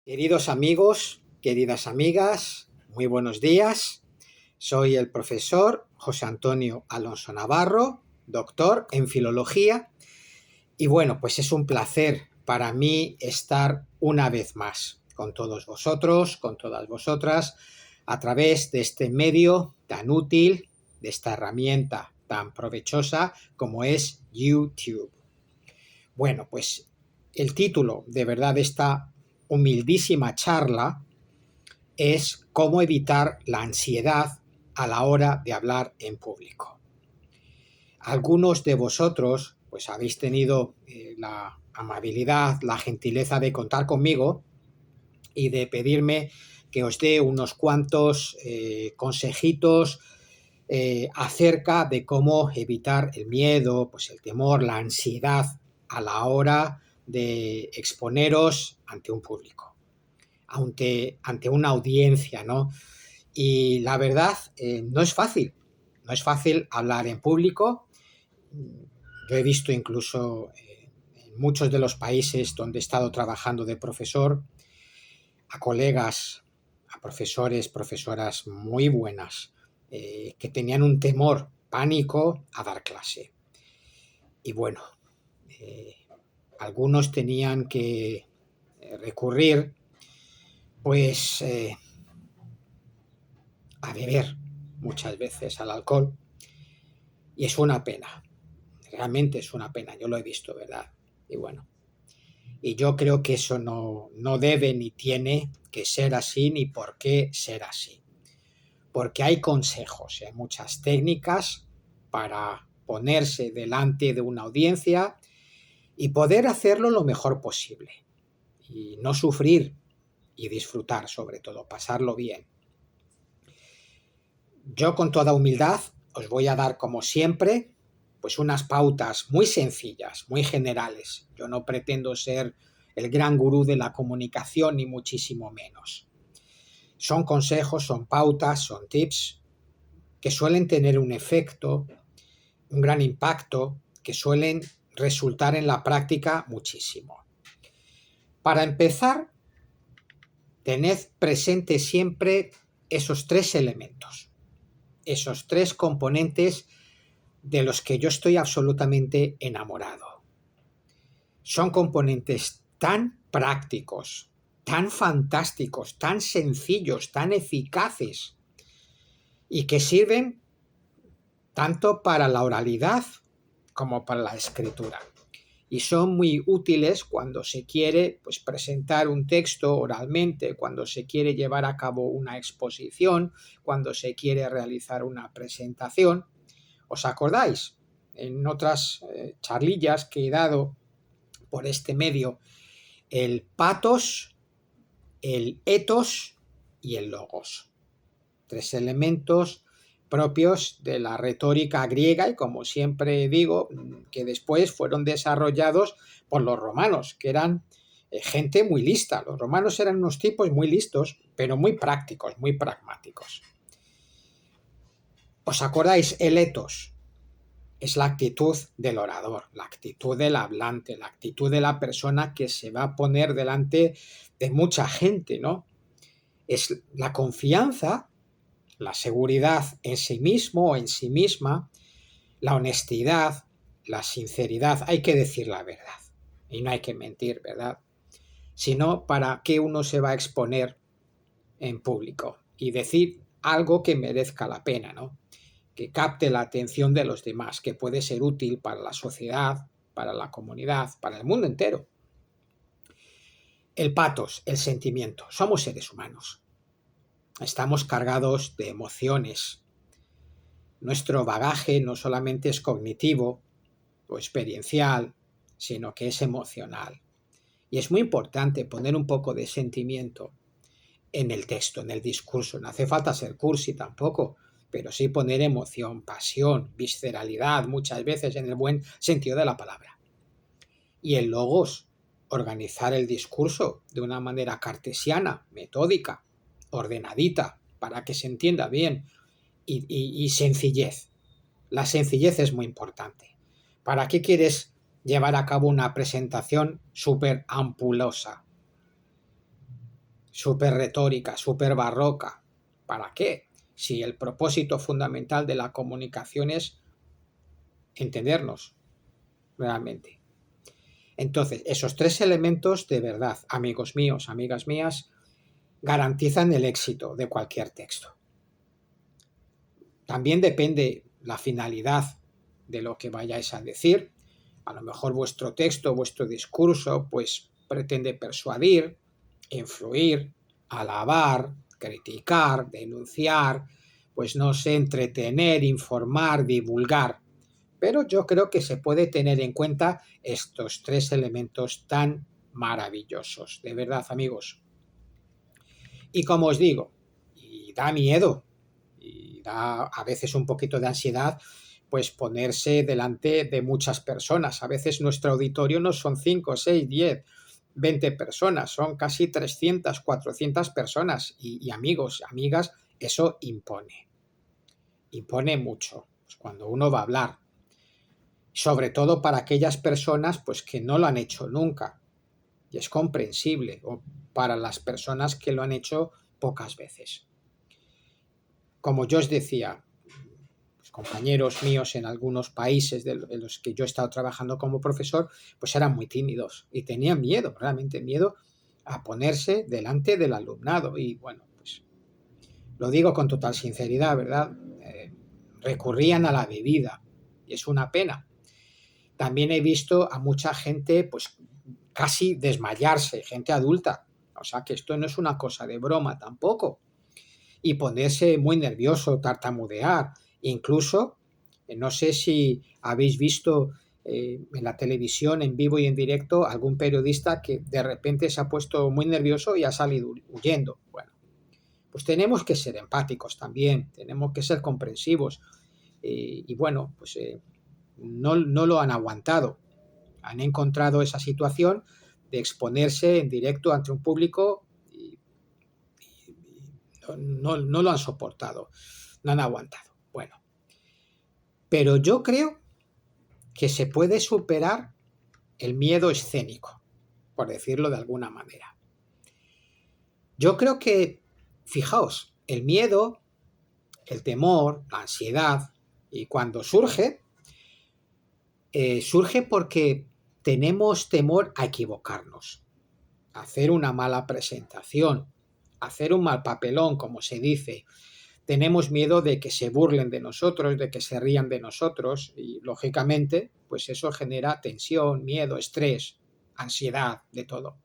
Queridos amigos, queridas amigas, muy buenos días. Soy el profesor José Antonio Alonso Navarro, doctor en filología. Y bueno, pues es un placer para mí estar una vez más con todos vosotros, con todas vosotras, a través de este medio tan útil, de esta herramienta tan provechosa como es YouTube. Bueno, pues el título de verdad de esta humildísima charla es cómo evitar la ansiedad a la hora de hablar en público. Algunos de vosotros pues habéis tenido la amabilidad, la gentileza de contar conmigo y de pedirme que os dé unos cuantos consejitos acerca de cómo evitar el miedo, pues el temor, la ansiedad a la hora de exponeros ante un público, ante una audiencia, ¿no? Y la verdad, no es fácil hablar en público. Yo he visto incluso en muchos de los países donde he estado trabajando de profesor, a colegas, a profesores, profesoras muy buenas, que tenían un temor, pánico a dar clase. Y bueno, eh, algunos tenían que recurrir pues a beber muchas veces al alcohol, y es una pena, realmente es una pena, yo lo he visto, ¿verdad? Y bueno, y yo creo que eso no debe ni tiene que ser así, ni por qué ser así. Porque hay consejos, hay muchas técnicas para ponerse delante de una audiencia y poder hacerlo lo mejor posible. Y no sufrir y disfrutar, sobre todo, pasarlo bien. Yo con toda humildad os voy a dar, como siempre, pues unas pautas muy sencillas, muy generales. Yo no pretendo ser el gran gurú de la comunicación, ni muchísimo menos. Son consejos, son pautas, son tips que suelen tener un efecto, un gran impacto, que suelen resultar en la práctica muchísimo. Para empezar, tened presente siempre esos tres elementos, esos tres componentes de los que yo estoy absolutamente enamorado. Son componentes tan prácticos, tan fantásticos, tan sencillos, tan eficaces y que sirven tanto para la oralidad como para la escritura. Y son muy útiles cuando se quiere pues, presentar un texto oralmente, cuando se quiere llevar a cabo una exposición, cuando se quiere realizar una presentación. ¿Os acordáis? En otras charlillas que he dado por este medio, el patos, el etos y el logos. Tres elementos propios de la retórica griega y, como siempre digo, que después fueron desarrollados por los romanos, que eran gente muy lista. Los romanos eran unos tipos muy listos, pero muy prácticos, muy pragmáticos. ¿Os acordáis? El etos es la actitud del orador, la actitud del hablante, la actitud de la persona que se va a poner delante de mucha gente, ¿no? Es la confianza, la seguridad en sí mismo o en sí misma, la honestidad, la sinceridad. Hay que decir la verdad y no hay que mentir, ¿verdad? Sino para qué uno se va a exponer en público y decir algo que merezca la pena, ¿no? Que capte la atención de los demás, que puede ser útil para la sociedad, para la comunidad, para el mundo entero. El patos, el sentimiento. Somos seres humanos. Estamos cargados de emociones. Nuestro bagaje no solamente es cognitivo o experiencial, sino que es emocional. Y es muy importante poner un poco de sentimiento en el texto, en el discurso. No hace falta ser cursi tampoco, pero sí poner emoción, pasión, visceralidad, muchas veces en el buen sentido de la palabra. Y el logos, organizar el discurso de una manera cartesiana, metódica, ordenadita, para que se entienda bien, y sencillez. La sencillez es muy importante. ¿Para qué quieres llevar a cabo una presentación súper ampulosa? súper retórica, súper barroca. ¿Para qué? Si el propósito fundamental de la comunicación es entendernos realmente. Entonces, esos tres elementos de verdad, amigos míos, amigas mías, garantizan el éxito de cualquier texto. También depende la finalidad de lo que vayáis a decir. A lo mejor vuestro texto, vuestro discurso, pues pretende persuadir, influir, alabar, criticar, denunciar, pues no sé, entretener, informar, divulgar. Pero yo creo que se puede tener en cuenta estos tres elementos tan maravillosos, de verdad, amigos. Y como os digo, y da miedo, y da a veces un poquito de ansiedad, pues ponerse delante de muchas personas. A veces nuestro auditorio no son 5, 6, 10, 20 personas, son casi 300, 400 personas. Y amigos, amigas, eso impone mucho pues cuando uno va a hablar. Sobre todo para aquellas personas pues, que no lo han hecho nunca. Y es comprensible. O para las personas que lo han hecho pocas veces. Como yo os decía, compañeros míos en algunos países de los que yo he estado trabajando como profesor, pues eran muy tímidos y tenían miedo, realmente miedo a ponerse delante del alumnado. Y bueno, pues lo digo con total sinceridad, ¿verdad? Recurrían a la bebida y es una pena. También he visto a mucha gente, pues casi desmayarse, gente adulta. O sea que esto no es una cosa de broma tampoco. Y ponerse muy nervioso, tartamudear, incluso, no sé si habéis visto en la televisión, en vivo y en directo, algún periodista que de repente se ha puesto muy nervioso y ha salido huyendo. Bueno, pues tenemos que ser empáticos también, tenemos que ser comprensivos y bueno, pues no lo han aguantado. Han encontrado esa situación de exponerse en directo ante un público y no lo han soportado, no han aguantado. Bueno, pero yo creo que se puede superar el miedo escénico, por decirlo de alguna manera. Yo creo que, fijaos, el miedo, el temor, la ansiedad, y cuando surge porque tenemos temor a equivocarnos, a hacer una mala presentación, a hacer un mal papelón, como se dice. Tenemos miedo de que se burlen de nosotros, de que se rían de nosotros y, lógicamente, pues eso genera tensión, miedo, estrés, ansiedad, de todo.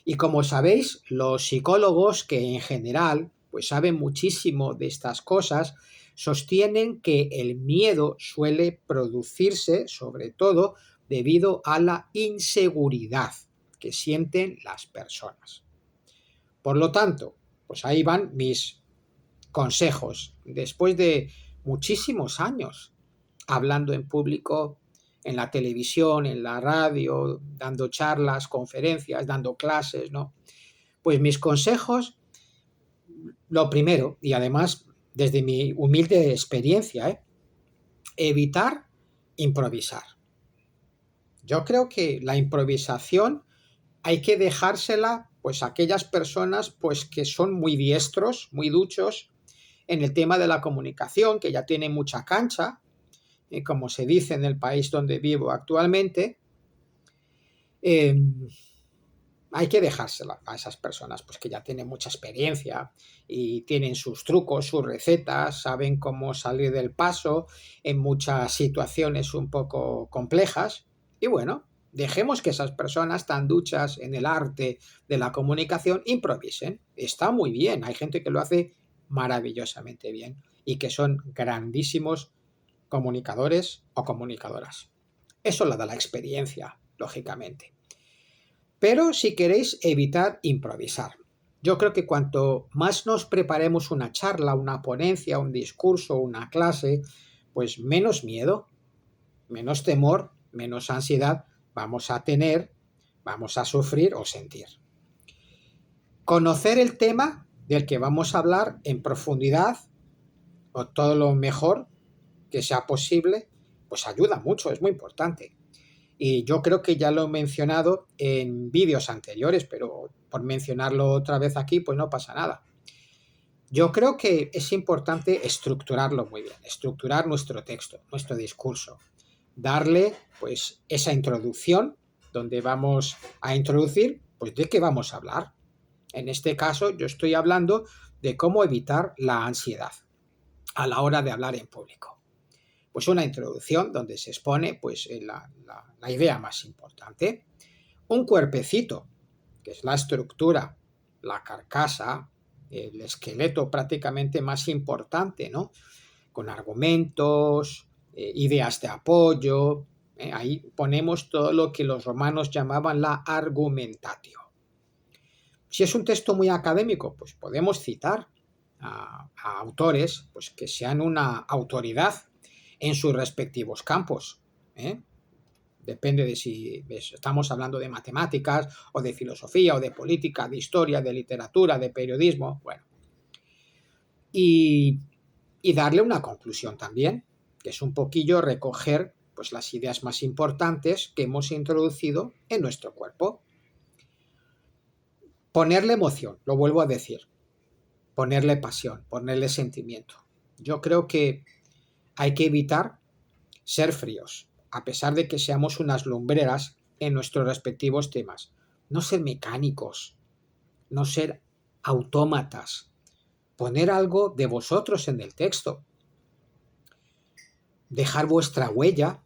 Y como sabéis, los psicólogos que en general pues saben muchísimo de estas cosas, sostienen que el miedo suele producirse sobre todo debido a la inseguridad que sienten las personas. Por lo tanto, pues ahí van mis consejos. Después de muchísimos años hablando en público, en la televisión, en la radio, dando charlas, conferencias, dando clases, ¿no? Pues mis consejos, lo primero, y además desde mi humilde experiencia, evitar improvisar. Yo creo que la improvisación hay que dejársela pues a aquellas personas pues que son muy diestros, muy duchos en el tema de la comunicación, que ya tienen mucha cancha, como se dice en el país donde vivo actualmente. eh, Hay que dejársela a esas personas, pues que ya tienen mucha experiencia y tienen sus trucos, sus recetas, saben cómo salir del paso en muchas situaciones un poco complejas. Y bueno, dejemos que esas personas tan duchas en el arte de la comunicación improvisen. Está muy bien, hay gente que lo hace maravillosamente bien y que son grandísimos comunicadores o comunicadoras. Eso lo da la experiencia, lógicamente. Pero si queréis evitar improvisar. Yo creo que cuanto más nos preparemos una charla, una ponencia, un discurso, una clase, pues menos miedo, menos temor, menos ansiedad vamos a tener, vamos a sufrir o sentir. Conocer el tema del que vamos a hablar en profundidad o todo lo mejor que sea posible, pues ayuda mucho, es muy importante. Y yo creo que ya lo he mencionado en vídeos anteriores, pero por mencionarlo otra vez aquí, pues no pasa nada. Yo creo que es importante estructurarlo muy bien, estructurar nuestro texto, nuestro discurso, darle pues esa introducción donde vamos a introducir pues de qué vamos a hablar. En este caso yo estoy hablando de cómo evitar la ansiedad a la hora de hablar en público. Pues una introducción donde se expone pues la idea más importante, un cuerpecito, que es la estructura, la carcasa, el esqueleto prácticamente más importante, ¿no? Con argumentos, ideas de apoyo. Ahí ponemos todo lo que los romanos llamaban la argumentatio. Si es un texto muy académico, pues podemos citar a autores pues, que sean una autoridad en sus respectivos campos. Depende de si estamos hablando de matemáticas o de filosofía o de política, de historia, de literatura, de periodismo, bueno. Y darle una conclusión también, que es un poquillo recoger pues, las ideas más importantes que hemos introducido en nuestro cuerpo. Ponerle emoción, lo vuelvo a decir, ponerle pasión, ponerle sentimiento. Yo creo que hay que evitar ser fríos, a pesar de que seamos unas lumbreras en nuestros respectivos temas. No ser mecánicos, no ser autómatas, poner algo de vosotros en el texto, dejar vuestra huella,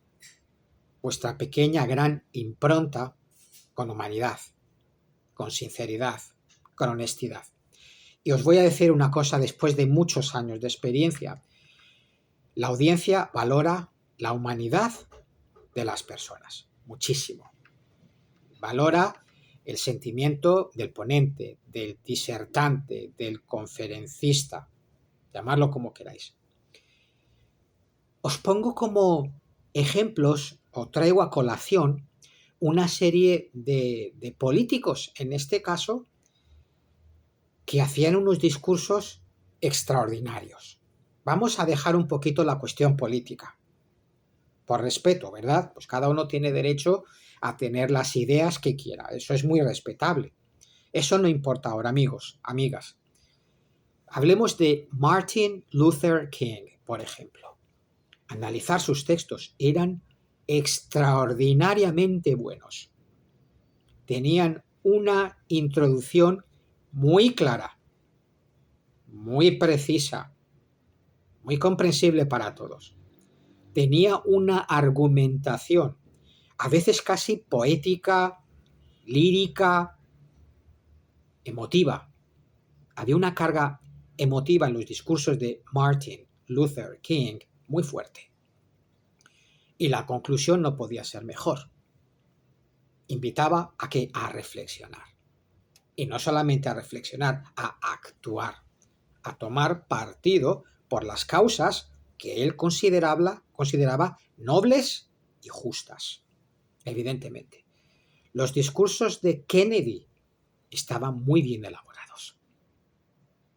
vuestra pequeña gran impronta con humanidad, con sinceridad, con honestidad. Y os voy a decir una cosa después de muchos años de experiencia. La audiencia valora la humanidad de las personas, muchísimo. Valora el sentimiento del ponente, del disertante, del conferencista, llamadlo como queráis. Os pongo como ejemplos, o traigo a colación, una serie de políticos, en este caso, que hacían unos discursos extraordinarios. Vamos a dejar un poquito la cuestión política. Por respeto, ¿verdad? Pues cada uno tiene derecho a tener las ideas que quiera. Eso es muy respetable. Eso no importa ahora, amigos, amigas. Hablemos de Martin Luther King, por ejemplo. Analizar sus textos. Eran extraordinariamente buenos. Tenían una introducción muy clara, muy precisa, muy comprensible para todos. Tenía una argumentación, a veces casi poética, lírica, emotiva. Había una carga emotiva en los discursos de Martin Luther King muy fuerte. Y la conclusión no podía ser mejor. Invitaba a reflexionar. Y no solamente a reflexionar, a actuar, a tomar partido por las causas que él consideraba nobles y justas, evidentemente. Los discursos de Kennedy estaban muy bien elaborados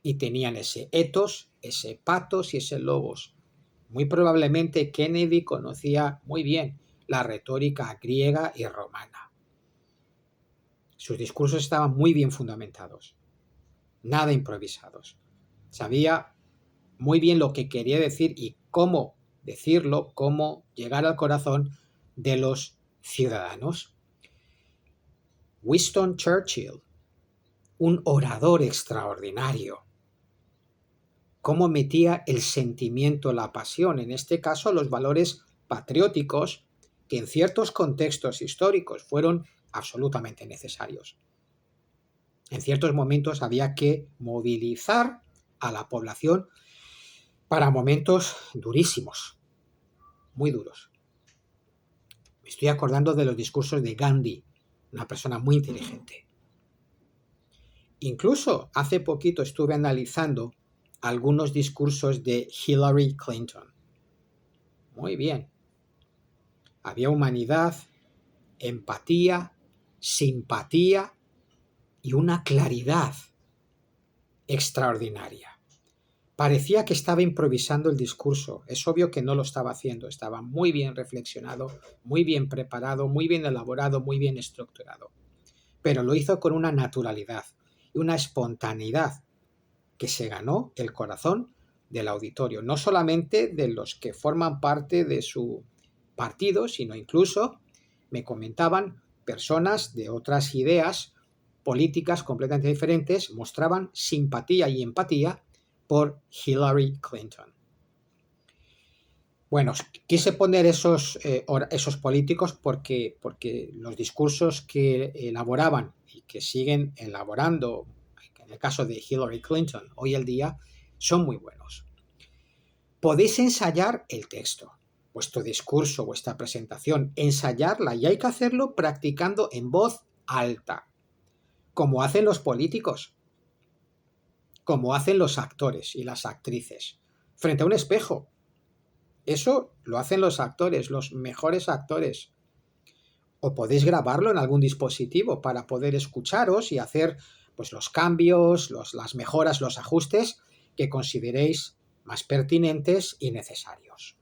y tenían ese ethos, ese pathos y ese logos. Muy probablemente Kennedy conocía muy bien la retórica griega y romana. Sus discursos estaban muy bien fundamentados, nada improvisados. Sabía muy bien lo que quería decir y cómo decirlo, cómo llegar al corazón de los ciudadanos. Winston Churchill, un orador extraordinario. Cómo metía el sentimiento, la pasión, en este caso los valores patrióticos, que en ciertos contextos históricos fueron absolutamente necesarios. En ciertos momentos había que movilizar a la población para momentos durísimos, muy duros. Me estoy acordando de los discursos de Gandhi, una persona muy inteligente. Incluso hace poquito estuve analizando algunos discursos de Hillary Clinton. Muy bien. Había humanidad, empatía, simpatía y una claridad extraordinaria. Parecía que estaba improvisando el discurso. Es obvio que no lo estaba haciendo. Estaba muy bien reflexionado, muy bien preparado, muy bien elaborado, muy bien estructurado. pero lo hizo con una naturalidad y una espontaneidad que se ganó el corazón del auditorio, no solamente de los que forman parte de su partido, sino incluso, me comentaban, personas de otras ideas políticas completamente diferentes mostraban simpatía y empatía por Hillary Clinton. Bueno, quise poner esos políticos porque los discursos que elaboraban y que siguen elaborando, en el caso de Hillary Clinton, hoy en día, son muy buenos. Podéis ensayar el texto, vuestro discurso, vuestra presentación, ensayarla, y hay que hacerlo practicando en voz alta, como hacen los políticos, como hacen los actores y las actrices, frente a un espejo. Eso lo hacen los actores, los mejores actores. O podéis grabarlo en algún dispositivo para poder escucharos y hacer pues, los cambios, las mejoras, los ajustes que consideréis más pertinentes y necesarios.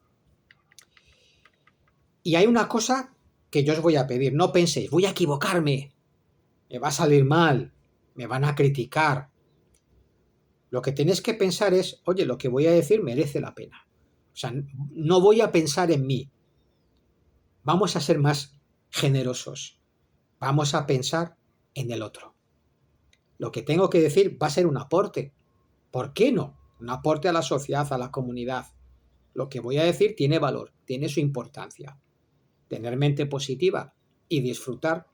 Y hay una cosa que yo os voy a pedir. No penséis, voy a equivocarme, me va a salir mal, me van a criticar. Lo que tenéis que pensar es, oye, lo que voy a decir merece la pena. O sea, no voy a pensar en mí. Vamos a ser más generosos. Vamos a pensar en el otro. Lo que tengo que decir va a ser un aporte. ¿Por qué no? Un aporte a la sociedad, a la comunidad. Lo que voy a decir tiene valor, tiene su importancia. Tener mente positiva y disfrutar.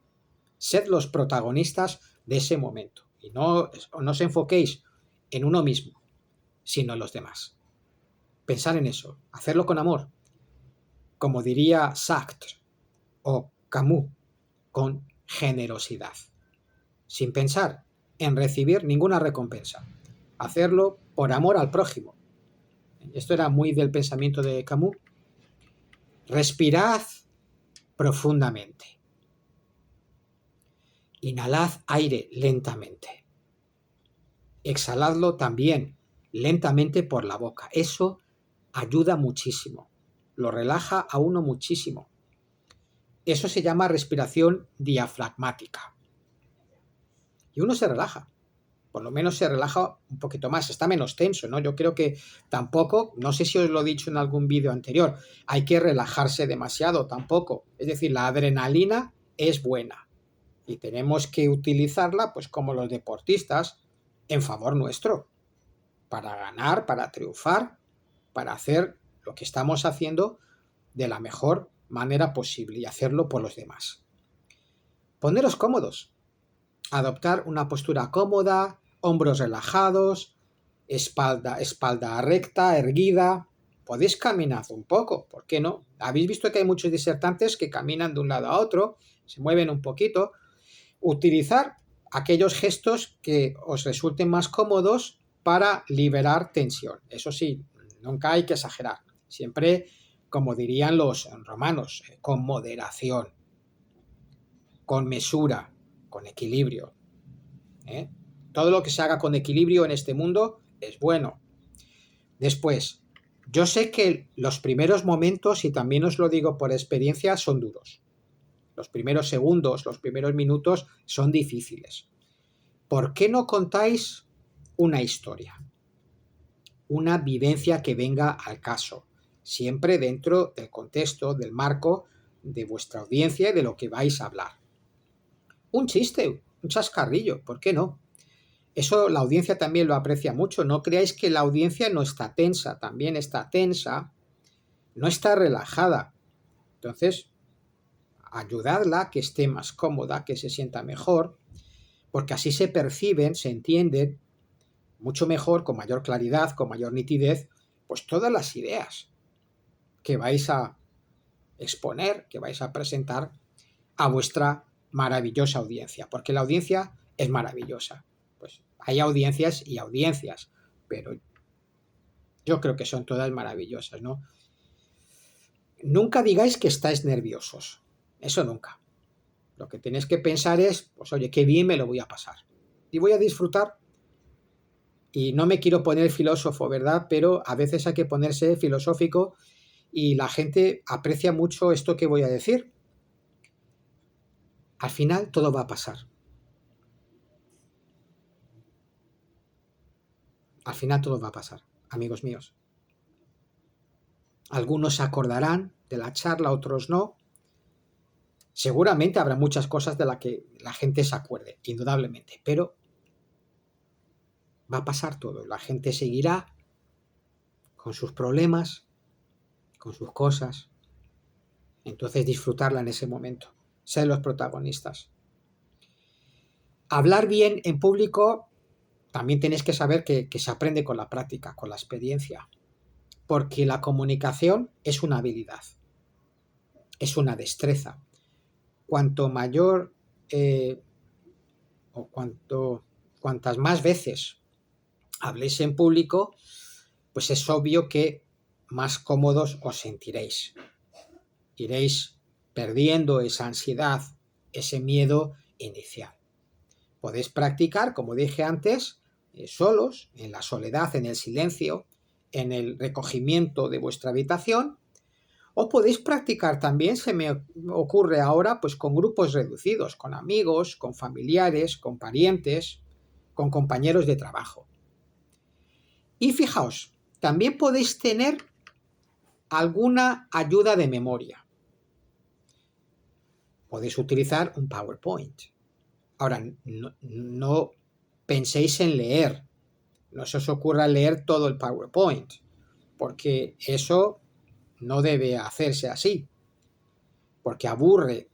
Sed los protagonistas de ese momento. Y no os enfoquéis en uno mismo, sino en los demás. Pensar en eso, hacerlo con amor, como diría Sartre o Camus, con generosidad, sin pensar en recibir ninguna recompensa, hacerlo por amor al prójimo. Esto era muy del pensamiento de Camus. Respirad profundamente, inhalad aire lentamente, exhaladlo también lentamente por la boca. Eso ayuda muchísimo, lo relaja a uno muchísimo. Eso se llama respiración diafragmática. Y uno se relaja, por lo menos se relaja un poquito más, está menos tenso, ¿no? Yo creo que tampoco, no sé si os lo he dicho en algún vídeo anterior, hay que relajarse demasiado tampoco. Es decir, la adrenalina es buena y tenemos que utilizarla, pues como los deportistas, en favor nuestro, para ganar, para triunfar, para hacer lo que estamos haciendo de la mejor manera posible y hacerlo por los demás. Poneros cómodos, adoptar una postura cómoda, hombros relajados, espalda recta, erguida. Podéis caminar un poco, ¿por qué no? Habéis visto que hay muchos disertantes que caminan de un lado a otro, se mueven un poquito. Utilizar aquellos gestos que os resulten más cómodos para liberar tensión. Eso sí, nunca hay que exagerar. Siempre, como dirían los romanos, con moderación, con mesura, con equilibrio. Todo lo que se haga con equilibrio en este mundo es bueno. Después, yo sé que los primeros momentos, y también os lo digo por experiencia, son duros. Los primeros segundos, los primeros minutos son difíciles. ¿Por qué no contáis una historia? Una vivencia que venga al caso, siempre dentro del contexto, del marco de vuestra audiencia y de lo que vais a hablar. Un chiste, un chascarrillo, ¿por qué no? Eso la audiencia también lo aprecia mucho. No creáis que la audiencia no está tensa, también está tensa, no está relajada. Entonces, ayudadla a que esté más cómoda, que se sienta mejor, porque así se perciben, se entienden mucho mejor, con mayor claridad, con mayor nitidez, pues todas las ideas que vais a exponer, que vais a presentar a vuestra maravillosa audiencia, porque la audiencia es maravillosa. Pues hay audiencias y audiencias, pero yo creo que son todas maravillosas, ¿no? Nunca digáis que estáis nerviosos, eso nunca. Lo que tenéis que pensar es, pues oye, qué bien me lo voy a pasar y voy a disfrutar. Y no me quiero poner filósofo, ¿verdad? Pero a veces hay que ponerse filosófico y la gente aprecia mucho esto que voy a decir. Al final todo va a pasar. Al final todo va a pasar, amigos míos. Algunos se acordarán de la charla, otros no. Seguramente habrá muchas cosas de las que la gente se acuerde, indudablemente, pero va a pasar todo. La gente seguirá con sus problemas, con sus cosas. Entonces disfrutarla en ese momento, ser los protagonistas. Hablar bien en público también tenéis que saber que se aprende con la práctica, con la experiencia, porque la comunicación es una habilidad, es una destreza. Cuanto mayor cuantas más veces habléis en público, pues es obvio que más cómodos os sentiréis. Iréis perdiendo esa ansiedad, ese miedo inicial. Podéis practicar, como dije antes, solos, en la soledad, en el silencio, en el recogimiento de vuestra habitación, o podéis practicar también, se me ocurre ahora, pues con grupos reducidos, con amigos, con familiares, con parientes, con compañeros de trabajo. Y fijaos, también podéis tener alguna ayuda de memoria. Podéis utilizar un PowerPoint. Ahora, no penséis en leer, no se os ocurra leer todo el PowerPoint, porque eso no debe hacerse así, porque aburre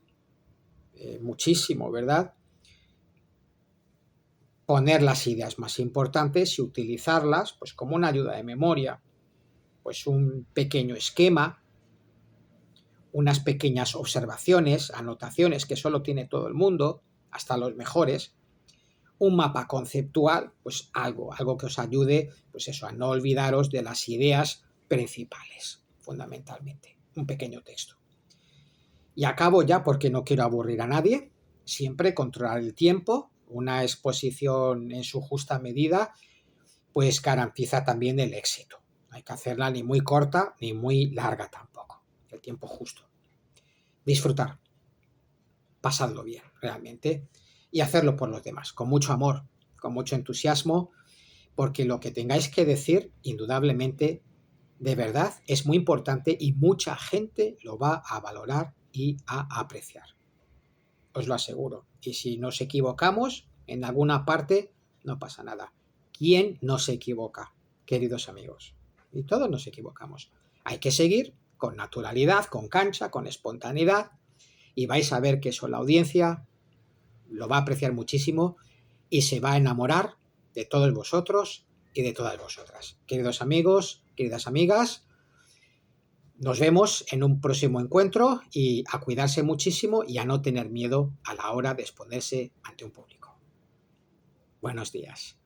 muchísimo, ¿verdad? Poner las ideas más importantes y utilizarlas pues como una ayuda de memoria, pues un pequeño esquema, unas pequeñas observaciones, anotaciones que solo tiene todo el mundo, hasta los mejores, un mapa conceptual, pues algo que os ayude, pues eso, a no olvidaros de las ideas principales, fundamentalmente, un pequeño texto. Y acabo ya porque no quiero aburrir a nadie, siempre controlar el tiempo, una exposición en su justa medida, pues garantiza también el éxito. No hay que hacerla ni muy corta ni muy larga tampoco, el tiempo justo. Disfrutar, pasadlo bien, realmente, y hacerlo por los demás, con mucho amor, con mucho entusiasmo, porque lo que tengáis que decir, indudablemente, de verdad, es muy importante y mucha gente lo va a valorar y a apreciar. Os lo aseguro. Y si nos equivocamos en alguna parte, no pasa nada. ¿Quién no se equivoca, queridos amigos? Y todos nos equivocamos. Hay que seguir con naturalidad, con cancha, con espontaneidad, y vais a ver que eso la audiencia lo va a apreciar muchísimo y se va a enamorar de todos vosotros y de todas vosotras. Queridos amigos, queridas amigas, nos vemos en un próximo encuentro y a cuidarse muchísimo y a no tener miedo a la hora de exponerse ante un público. Buenos días.